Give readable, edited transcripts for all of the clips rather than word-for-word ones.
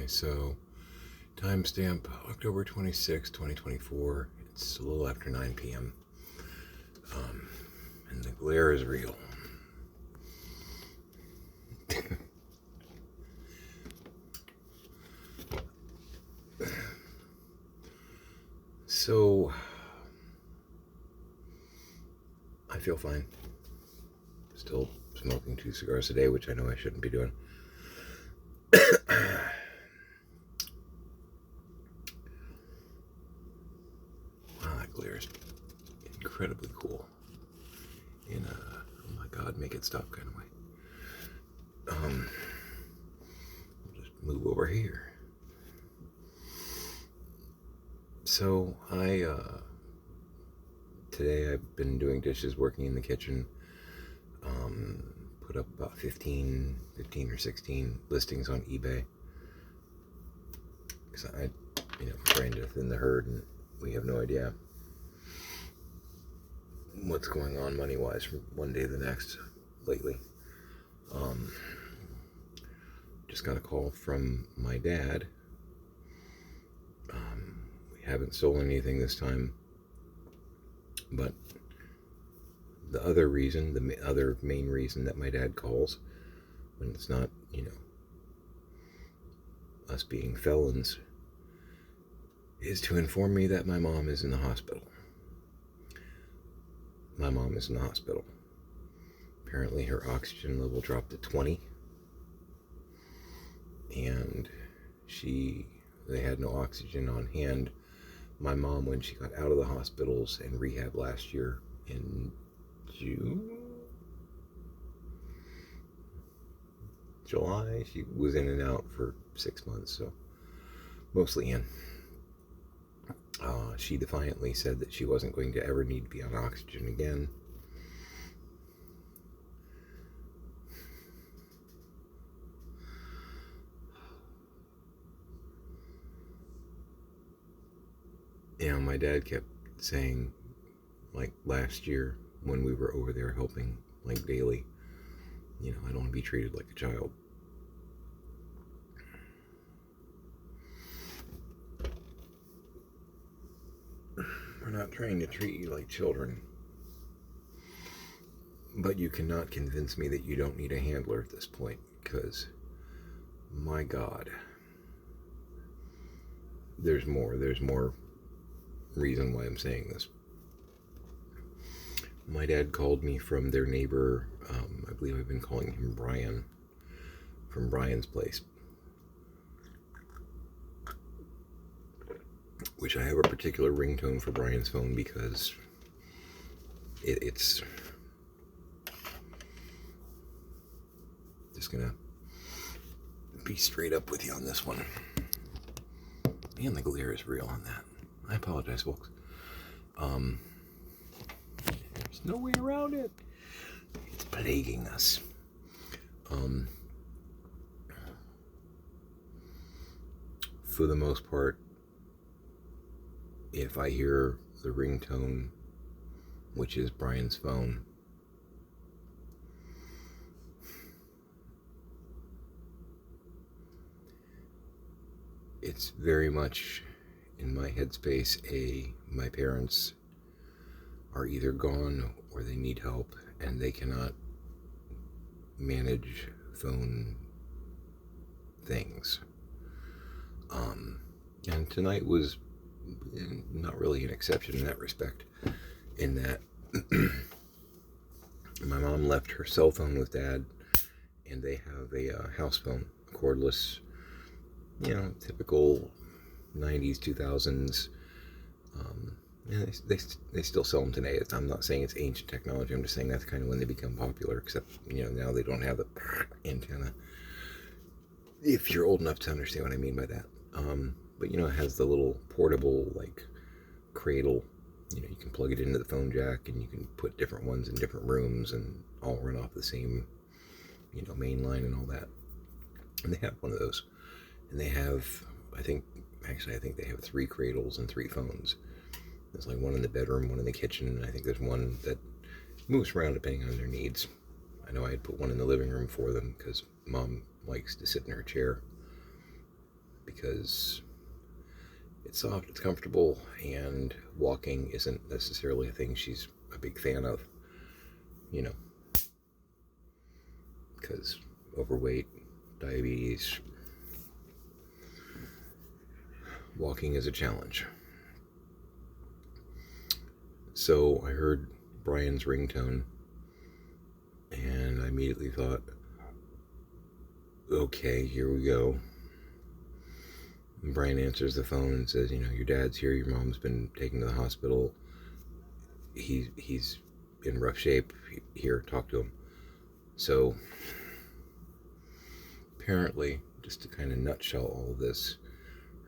Okay, so timestamp October 26, 2024. It's a little after 9 p.m. And the glare is real. So, I feel fine. Still smoking 2 cigars a day, which I know I shouldn't be doing. Wow, that glare is incredibly cool. In a, oh my god, make it stop kind of way. I'll just move over here. So, today I've been doing dishes, working in the kitchen. Put up about 15 or 16 listings on eBay. Because I'm trying to thin the herd, and we have no idea what's going on money-wise from one day to the next lately. Just got a call from my dad. We haven't stolen anything this time, but the other main reason that my dad calls when it's not, us being felons, is to inform me that my mom is in the hospital. My mom is in the hospital. Apparently her oxygen level dropped to 20, and they had no oxygen on hand. My mom, when she got out of the hospitals and rehab last year in July, she was in and out for 6 months, so mostly in. She defiantly said that she wasn't going to ever need to be on oxygen again. My dad kept saying, like last year when we were over there helping, like daily, I don't want to be treated like a child. We're not trying to treat you like children. But you cannot convince me that you don't need a handler at this point, because, my God, there's more reason why I'm saying this. My dad called me from their neighbor, I believe I've been calling him Brian, from Brian's place, which I have a particular ringtone for Brian's phone because it's just gonna be straight up with you on this one. And the glare is real on that. I apologize, folks. There's no way around it. It's plaguing us. For the most part, if I hear the ringtone, which is Brian's phone, it's very much in my headspace my parents are either gone or they need help and they cannot manage phone things. And tonight was not really an exception in that respect, in that my mom left her cell phone with Dad, and they have a house phone, cordless, typical 90s, 2000s. And they still sell them today. I'm not saying it's ancient technology. I'm just saying that's kind of when they become popular, except, now they don't have the antenna. If you're old enough to understand what I mean by that. But, it has the little portable, like, cradle. You can plug it into the phone jack, and you can put different ones in different rooms and all run off the same, main line and all that. And they have one of those. And they have, I think they have 3 cradles and 3 phones. There's like one in the bedroom, one in the kitchen, and I think there's one that moves around depending on their needs. I know I had put one in the living room for them because Mom likes to sit in her chair. because it's soft, it's comfortable, and walking isn't necessarily a thing she's a big fan of, you know, because overweight, diabetes, walking is a challenge. So I heard Brian's ringtone, and I immediately thought, okay, here we go. And Brian answers the phone and says, your dad's here, your mom's been taken to the hospital. He's in rough shape. Here, talk to him. So apparently, just to kind of nutshell all of this,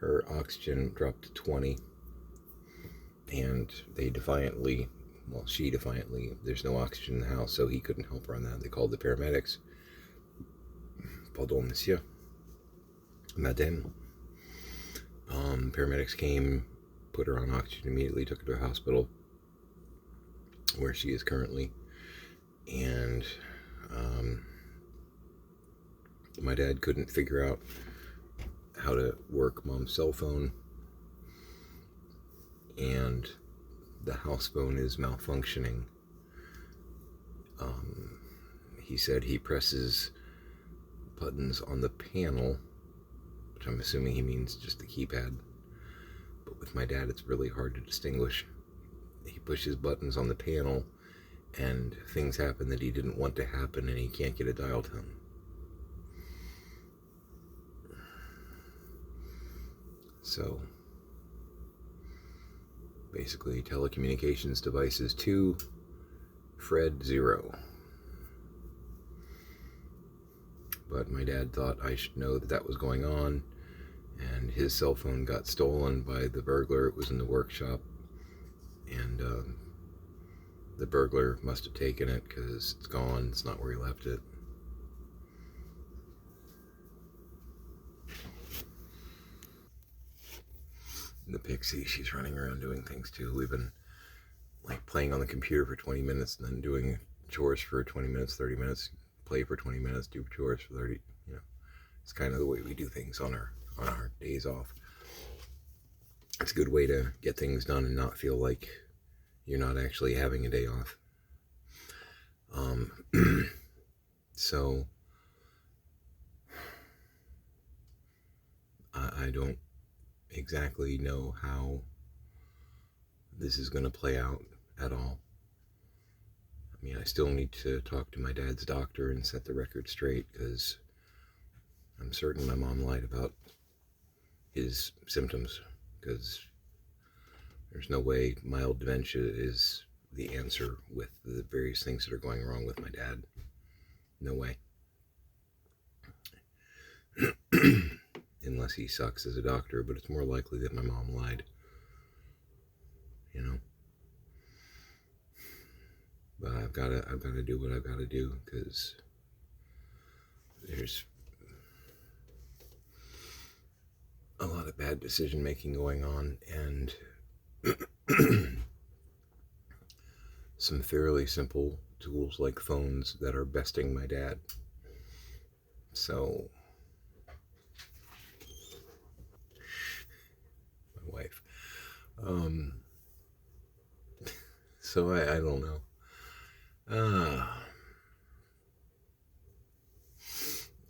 her oxygen dropped to 20, and she defiantly, there's no oxygen in the house, so he couldn't help her on that. They called the paramedics. Pardon, monsieur. Madame. Paramedics came, put her on oxygen immediately, took her to the hospital, where she is currently. And my dad couldn't figure out how to work mom's cell phone, and the house phone is malfunctioning. He said he presses buttons on the panel, which I'm assuming he means just the keypad, but with my dad it's really hard to distinguish. He pushes buttons on the panel and things happen that he didn't want to happen, and he can't get a dial tone. So basically, telecommunications devices 2, Fred 0. But my dad thought I should know that was going on, and his cell phone got stolen by the burglar. It was in the workshop, and the burglar must have taken it because it's gone. It's not where he left it. The Pixie, she's running around doing things too. We've been playing on the computer for 20 minutes and then doing chores for 20 minutes, 30 minutes, play for 20 minutes, do chores for 30. It's kind of the way we do things on our days off. It's a good way to get things done and not feel like you're not actually having a day off. So I don't exactly know how this is going to play out at all. I mean, I still need to talk to my dad's doctor and set the record straight, because I'm certain my mom lied about his symptoms, because there's no way mild dementia is the answer with the various things that are going wrong with my dad. No way. Unless he sucks as a doctor, but it's more likely that my mom lied. But I've got to do what I've got to do, because there's a lot of bad decision making going on, and some fairly simple tools like phones that are besting my dad. So my wife. So I don't know.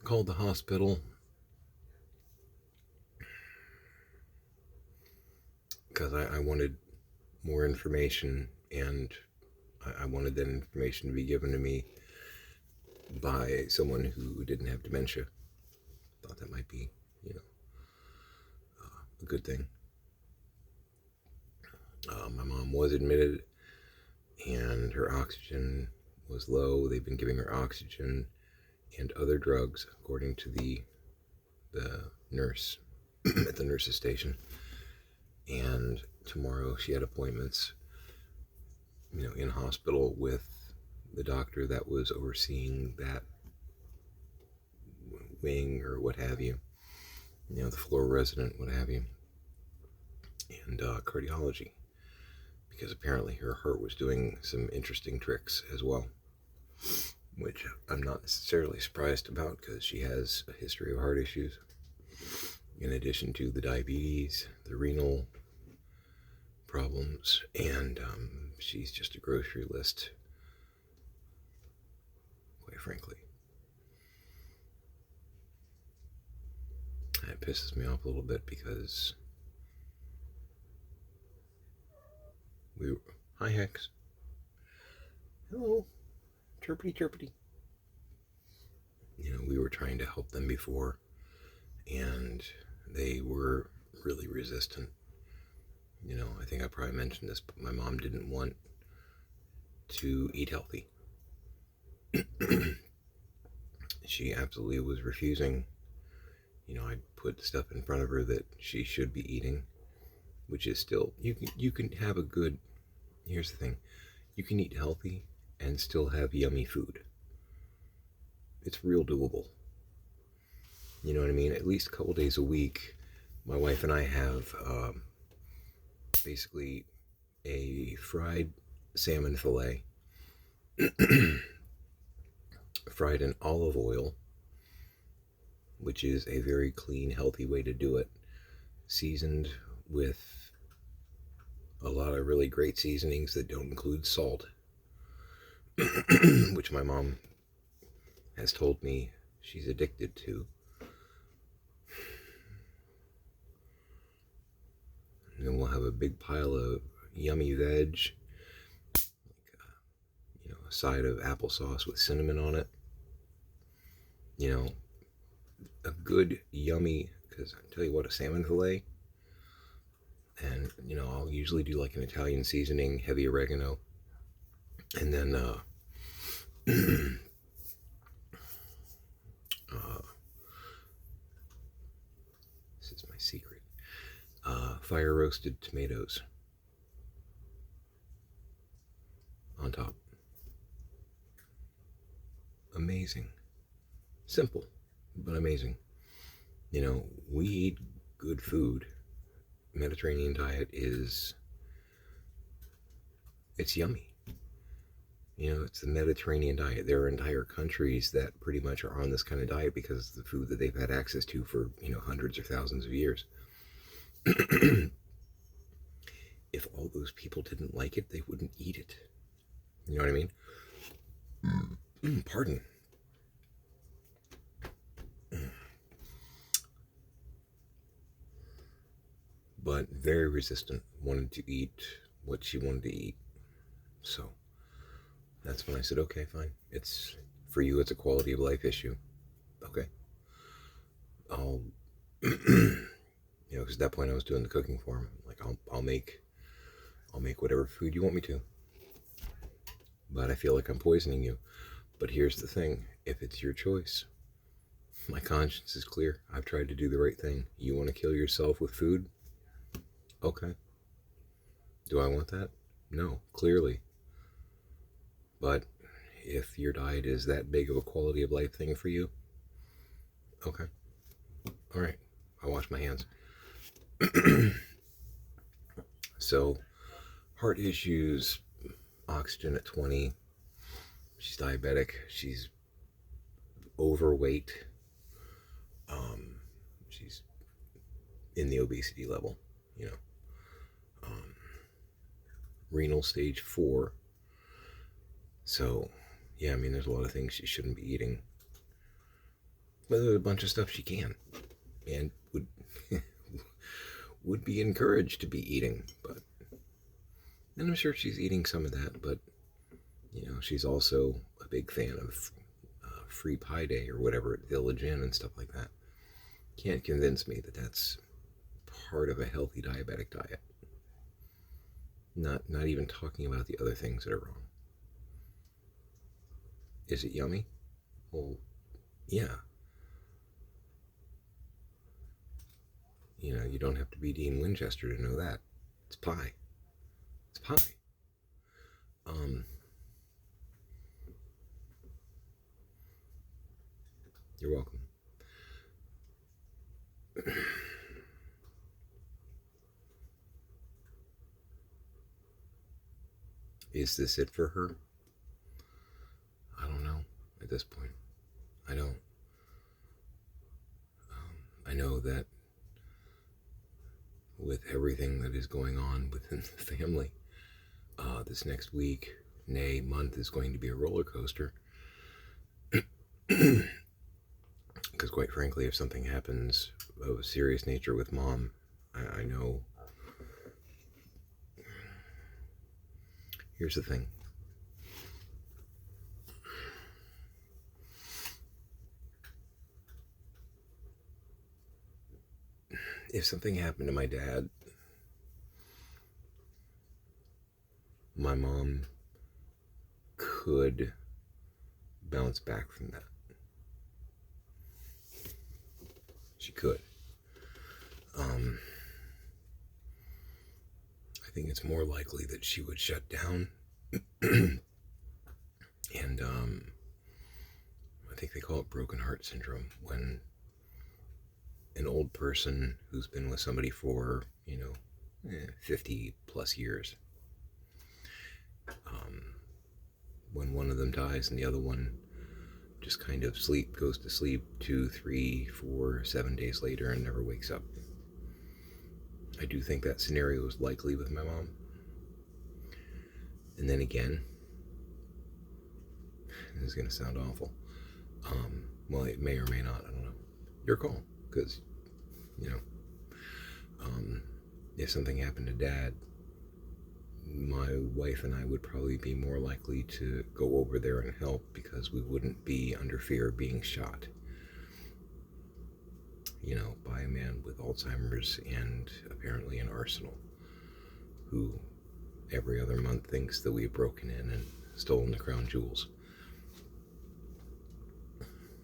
Called the hospital because I wanted more information, and I wanted that information to be given to me by someone who didn't have dementia. Thought that might be, a good thing. My mom was admitted, and her oxygen was low. They've been giving her oxygen and other drugs, according to the nurse at the nurse's station. And tomorrow she had appointments, in hospital with the doctor that was overseeing that wing or what have you, the floor resident, what have you, and cardiology, because apparently her heart was doing some interesting tricks as well, which I'm not necessarily surprised about, because she has a history of heart issues. in addition to the diabetes, the renal problems, and she's just a grocery list, quite frankly. And it pisses me off a little bit because hi Hex. Hello. Chirpity chirpity. We were trying to help them before, and they were really resistant. I think I probably mentioned this, but my mom didn't want to eat healthy. She absolutely was refusing. I'd put stuff in front of her that she should be eating, which is still, you can have a good, here's the thing, you can eat healthy and still have yummy food. It's real doable. You know what I mean? At least a couple days a week, my wife and I have basically a fried salmon fillet, fried in olive oil, which is a very clean, healthy way to do it, seasoned with a lot of really great seasonings that don't include salt, which my mom has told me she's addicted to. And then we'll have a big pile of yummy veg, like a side of applesauce with cinnamon on it. A good yummy, because I tell you what, a salmon fillet, and I'll usually do like an Italian seasoning, heavy oregano, and then this is my secret, fire roasted tomatoes on top. Amazing. Simple, but amazing. We eat good food. Mediterranean diet it's yummy. It's the Mediterranean diet. There are entire countries that pretty much are on this kind of diet because of the food that they've had access to for, hundreds or thousands of years. If all those people didn't like it, they wouldn't eat it. You know what I mean? Pardon. But very resistant, wanted to eat what she wanted to eat. So that's when I said, okay, fine. It's for you, it's a quality of life issue. Okay. I'll, because at that point I was doing the cooking for him. Like, I'll make whatever food you want me to. But I feel like I'm poisoning you. But here's the thing, if it's your choice, my conscience is clear. I've tried to do the right thing. You want to kill yourself with food? Okay. Do I want that? No, clearly. But if your diet is that big of a quality of life thing for you, okay. All right. I'll wash my hands. So, heart issues, oxygen at 20. She's diabetic. She's overweight. She's in the obesity level, renal stage 4. So, yeah, there's a lot of things she shouldn't be eating. But there's a bunch of stuff she can and would be encouraged to be eating. And I'm sure she's eating some of that, but, she's also a big fan of Free Pie Day or whatever at Village Inn and stuff like that. Can't convince me that that's part of a healthy diabetic diet. Not even talking about the other things that are wrong. Is it yummy? Well, yeah. You don't have to be Dean Winchester to know that. It's pie. It's pie. You're welcome. Is this it for her? I don't know at this point. I don't. I know that with everything that is going on within the family. This next week, nay, month, is going to be a roller coaster. Because quite frankly, if something happens of a serious nature with Mom, I know. Here's the thing. If something happened to my dad, my mom could bounce back from that. She could. I think it's more likely that she would shut down. And I think they call it broken heart syndrome, when an old person who's been with somebody for, 50 plus years, when one of them dies and the other one just kind of goes to sleep 2, 3, 4, 7 days later and never wakes up. I do think that scenario is likely with my mom. And then again, this is going to sound awful. Well, it may or may not, I don't know. Your call, because, if something happened to Dad, my wife and I would probably be more likely to go over there and help, because we wouldn't be under fear of being shot, by a man with Alzheimer's and apparently an arsenal, who every other month thinks that we've broken in and stolen the crown jewels.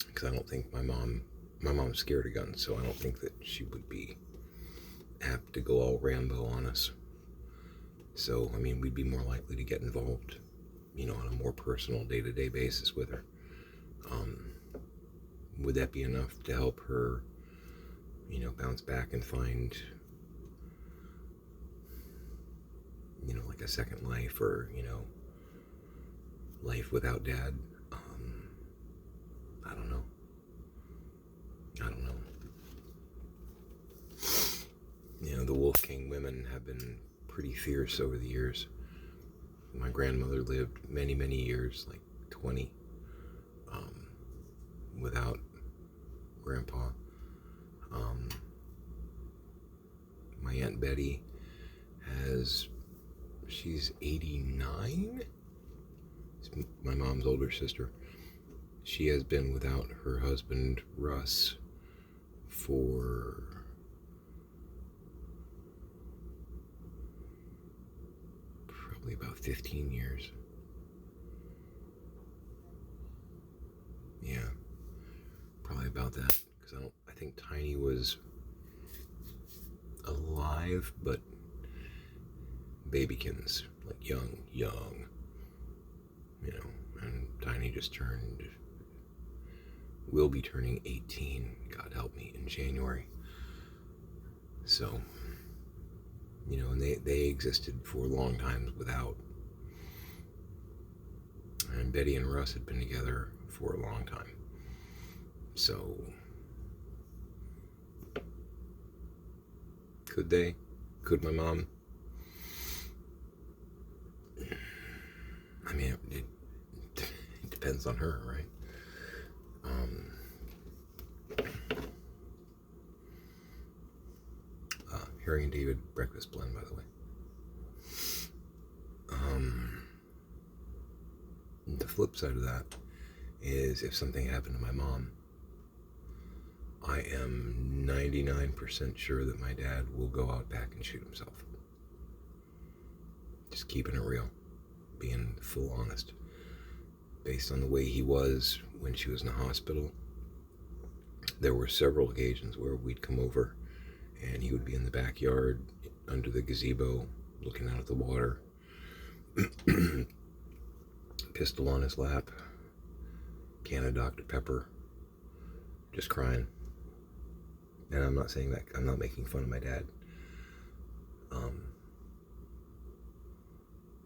Because I don't think my mom's scared of guns, so I don't think that she would be apt to go all Rambo on us. So, we'd be more likely to get involved, on a more personal day-to-day basis with her. Would that be enough to help her, bounce back and find, like a second life, or, life without Dad? I don't know. The Wolf King women have been pretty fierce over the years. My grandmother lived many, many years, like 20, without Grandpa. My Aunt Betty she's 89? My mom's older sister. She has been without her husband, Russ, for probably about 15 years. Yeah, probably about that. Because I think Tiny was alive, but babykins, like young, and Tiny just will be turning 18, God help me, in January. So, and they existed for long times without. And Betty and Russ had been together for a long time. So, could my mom? It depends on her, right? Harry and David breakfast blend, by the way. The flip side of that is, if something happened to my mom, I am 99% sure that my dad will go out back and shoot himself. Just keeping it real, being full honest. Based on the way he was when she was in the hospital, there were several occasions where we'd come over and he would be in the backyard under the gazebo looking out at the water, pistol on his lap, can of Dr. Pepper, just crying. And I'm not saying that, I'm not making fun of my dad.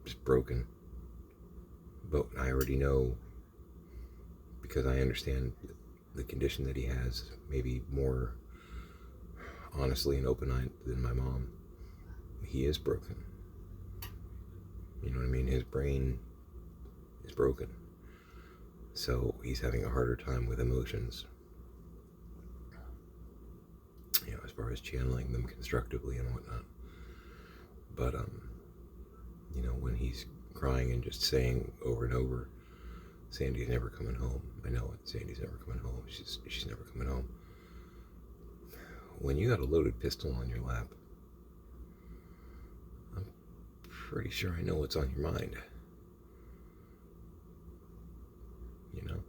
Just broken. But I already know, because I understand the condition that he has, maybe more honestly and open-eyed than my mom. He is broken. You know what I mean? His brain is broken. So he's having a harder time with emotions. You know, as far as channeling them constructively and whatnot. But, you know, when he's crying and just saying over and over, Sandy's never coming home. I know it. Sandy's never coming home. She's never coming home. When you got a loaded pistol on your lap, I'm pretty sure I know what's on your mind. You know?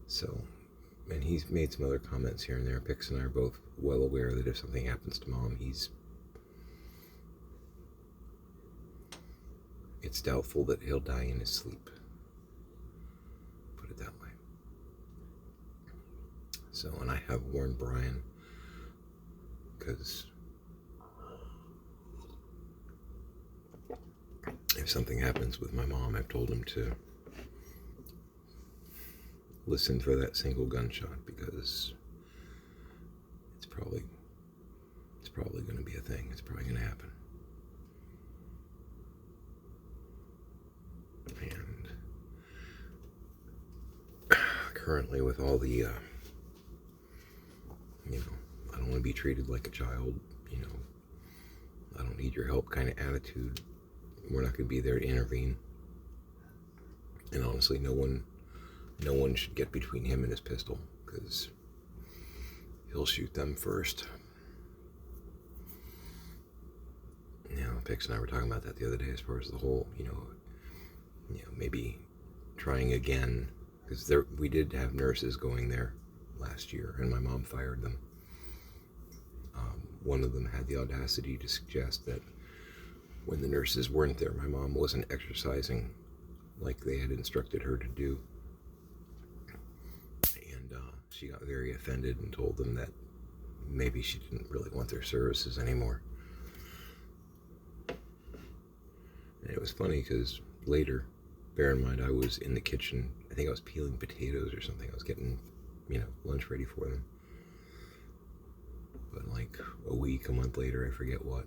So, and he's made some other comments here and there. Pix and I are both well aware that if something happens to Mom, it's doubtful that he'll die in his sleep. Put it that way. So, and I have warned Brian, because if something happens with my mom, I've told him to listen for that single gunshot, because it's probably going to be a thing. It's probably going to happen. And currently, with all the, you know, I don't want to be treated like a child, you know, I don't need your help kind of attitude, we're not going to be there to intervene. And honestly, no one should get between him and his pistol, because he'll shoot them first. You know, Pix and I were talking about that the other day, as far as the whole, you know, maybe trying again, because we did have nurses going there last year, and my mom fired them. One of them had the audacity to suggest that when the nurses weren't there, my mom wasn't exercising like they had instructed her to do. And she got very offended and told them that maybe she didn't really want their services anymore. And it was funny, because later, bear in mind, I was in the kitchen. I think I was peeling potatoes or something. I was getting, you know, lunch ready for them. But like a month later, I forget what,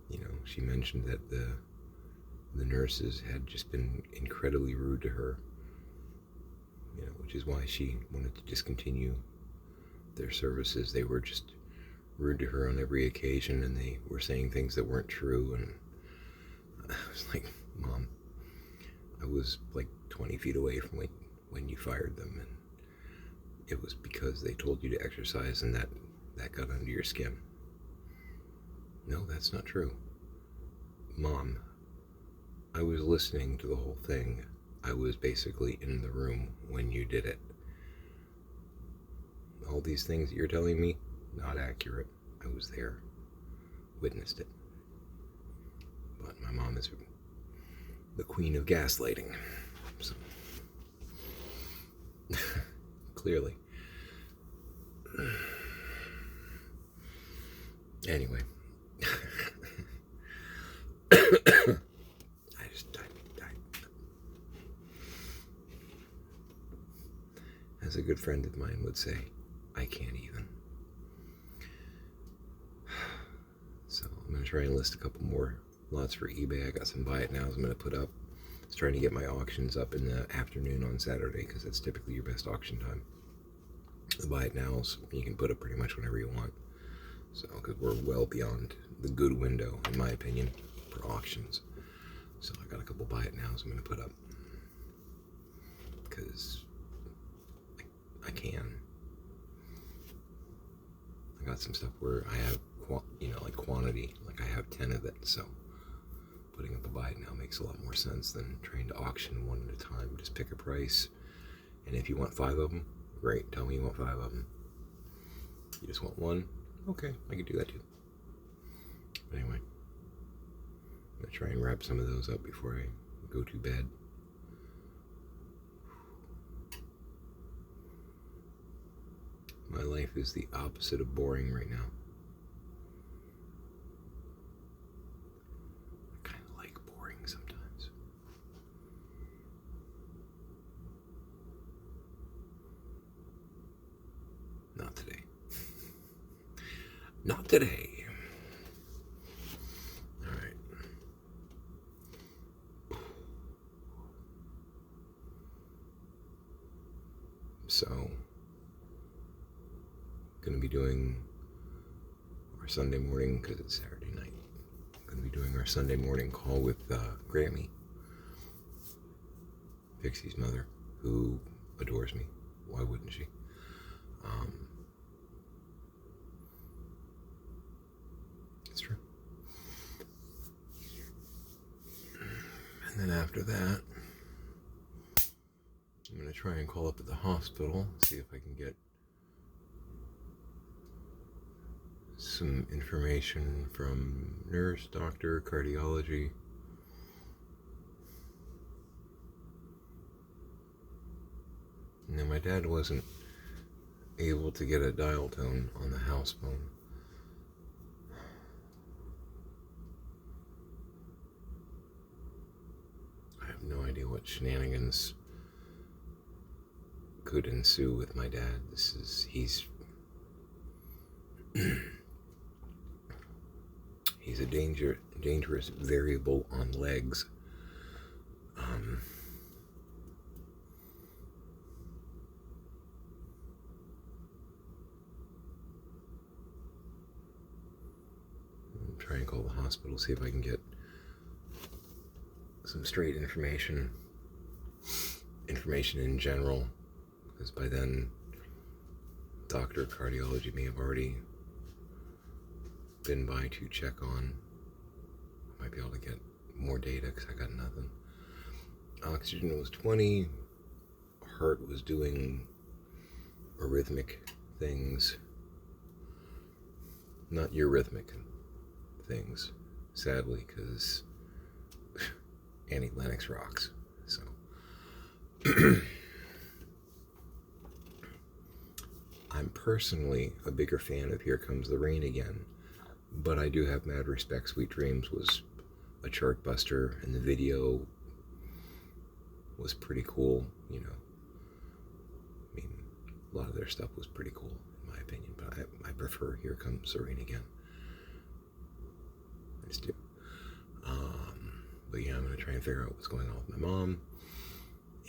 you know, she mentioned that the nurses had just been incredibly rude to her, you know, which is why she wanted to discontinue their services. They were just rude to her on every occasion, and they were saying things that weren't true. And I was like, Mom, I was like 20 feet away from when you fired them, and it was because they told you to exercise, and that got under your skin. No, that's not true. Mom, I was listening to the whole thing. I was basically in the room when you did it. All these things that you're telling me, not accurate. I was there, witnessed it. But my mom is the queen of gaslighting, so clearly. Anyway, as a good friend of mine would say, I can't even. So I'm going to try and list a couple more lots for eBay. I got some buy it nows I'm going to put up. I was trying to get my auctions up in the afternoon on Saturday, because that's typically your best auction time. The buy it nows you can put up pretty much whenever you want. So, because we're well beyond the good window, in my opinion, for auctions. So I got a couple buy it nows I'm going to put up, because I can. I got some stuff where I have, you know, like quantity, like I have 10 of it, so putting up a buy it now makes a lot more sense than trying to auction one at a time. Just pick a price, and if you want 5 of them, great, tell me you want 5 of them. You just want 1? Okay, I can do that too. But anyway, I'm going to try and wrap some of those up before I go to bed. My life is the opposite of boring right now. I kind of like boring sometimes. Not today. Not today. Alright. So, gonna be doing our Sunday morning, because it's Saturday night. Gonna be doing our Sunday morning call with Grammy, Pixie's mother, who adores me. Why wouldn't she? It's true. And then after that, I'm going to try and call up at the hospital, see if I can get some information from nurse, doctor, cardiology. Now, my dad wasn't able to get a dial tone on the house phone. I have no idea what shenanigans could ensue with my dad. He's a dangerous variable on legs. Try and call the hospital, see if I can get some straight information in general, because by then doctor of cardiology may have already been by to check on. I might be able to get more data because I got nothing. Oxygen was 20, heart was doing arrhythmic things, not eurythmic things, sadly, because Annie Lennox rocks. So I'm personally a bigger fan of Here Comes the Rain Again, but I do have mad respect. Sweet Dreams was a chart buster, and the video was pretty cool, you know. I mean, a lot of their stuff was pretty cool, in my opinion, but I prefer Here Comes the Rain Again. I just do. But yeah, I'm going to try and figure out what's going on with my mom.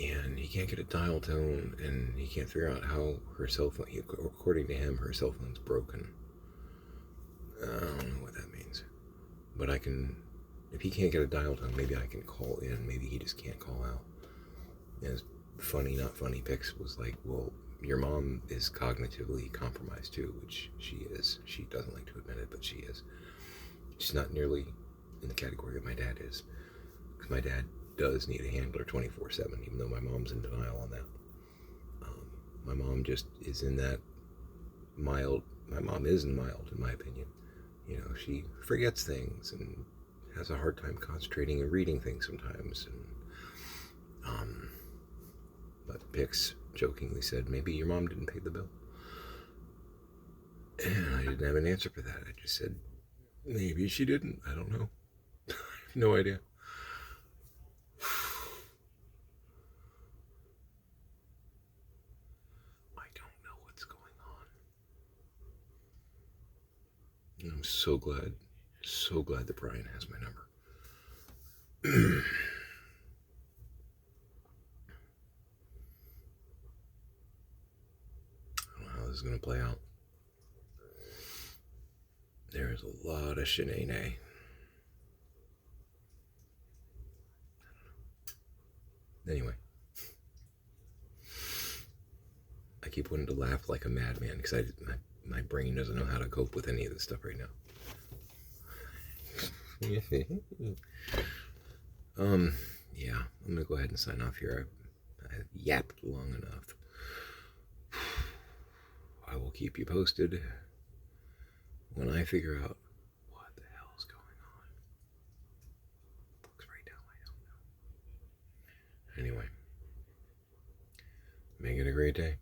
And he can't get a dial tone, and he can't figure out how her cell phone, according to him, her cell phone's broken. I don't know what that means. But I can, if he can't get a dial tone, maybe I can call in. Maybe he just can't call out. And his funny, not funny pics was like, well, your mom is cognitively compromised too, which she is. She doesn't like to admit it, but she is. She's not nearly in the category that my dad is. Because my dad does need a handler 24/7, even though my mom's in denial on that. My mom just is in that mild. My mom is mild, in my opinion. You know, she forgets things and has a hard time concentrating and reading things sometimes. And but Pix jokingly said, maybe your mom didn't pay the bill. And I didn't have an answer for that. I just said, maybe she didn't. I don't know. I have no idea. I'm so glad that Brian has my number. I don't know how this is going to play out. There's a lot of shenanigans. Anyway, I keep wanting to laugh like a madman because my brain doesn't know how to cope with any of this stuff right now. Yeah, I'm gonna go ahead and sign off here. I've yapped long enough. I will keep you posted when I figure out what the hell is going on. Because right now I don't know. Anyway, make it a great day.